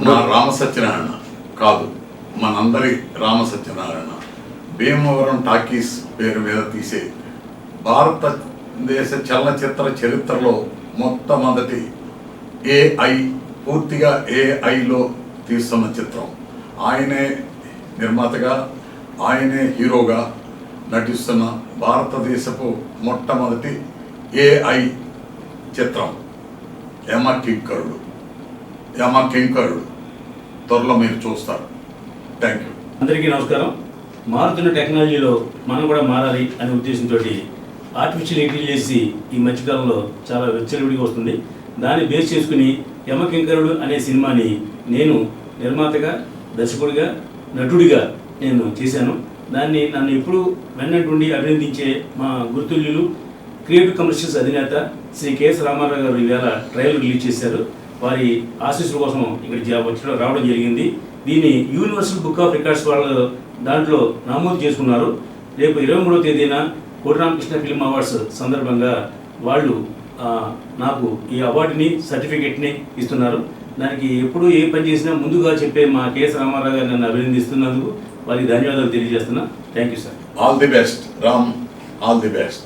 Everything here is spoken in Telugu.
నా రామసత్యనారాయణ కాదు, మనందరి రామసత్యనారాయణ భీమవరం టాకీస్ పేరు మీద తీసే భారతదేశ చలనచిత్ర చరిత్రలో మొట్టమొదటి ఏఐ, పూర్తిగా ఏఐలో తీస్తున్న చిత్రం. ఆయనే నిర్మాతగా, ఆయనే హీరోగా నటిస్తున్న భారతదేశపు మొట్టమొదటి ఏఐ చిత్రం యమకింకరుడు. యమకింకరుడు త్వరలో మీరు చూస్తారు. Thank you. అందరికీ నమస్కారం. మారుతున్న టెక్నాలజీలో మనం కూడా మారాలి అనే ఉద్దేశంతో ఆర్టిఫిషియల్ ఇంటెలిజెన్స్ ఈ మధ్యకాలంలో చాలా విచ్చలవిడిగా వస్తుంది. దాన్ని బేస్ చేసుకుని యమకింకరుడు అనే సినిమాని నేను నిర్మాతగా, దర్శకుడిగా, నటుడిగా నేను చేశాను. దాన్ని నన్ను ఎప్పుడు వెన్నట్టుండి అభినందించే మా గుర్తుల్యులు క్రియేటివ్ కమర్షియల్స్ అధినేత శ్రీ కెఎస్ రామారావు గారు ఈవేళ ట్రైలర్ రిలీజ్ చేశారు. వారి ఆశీస్సుల కోసం ఇక్కడ రావడం జరిగింది. దీన్ని యూనివర్సల్ బుక్ ఆఫ్ రికార్డ్స్ వాళ్ళు దాంట్లో నమోదు చేసుకున్నారు. రేపు 23వ తేదీన కోటి రామకృష్ణ ఫిల్మ్ అవార్డ్స్ సందర్భంగా వాళ్ళు నాకు ఈ అవార్డుని, సర్టిఫికెట్ని ఇస్తున్నారు. దానికి ఎప్పుడు ఏ పని చేసినా ముందుగా చెప్పే మా కెఎస్ రామారావు గారు నన్ను అభినందిస్తున్నందుకు వారికి ధన్యవాదాలు తెలియజేస్తున్నా. Thank you sir. All the best Ram, all the best.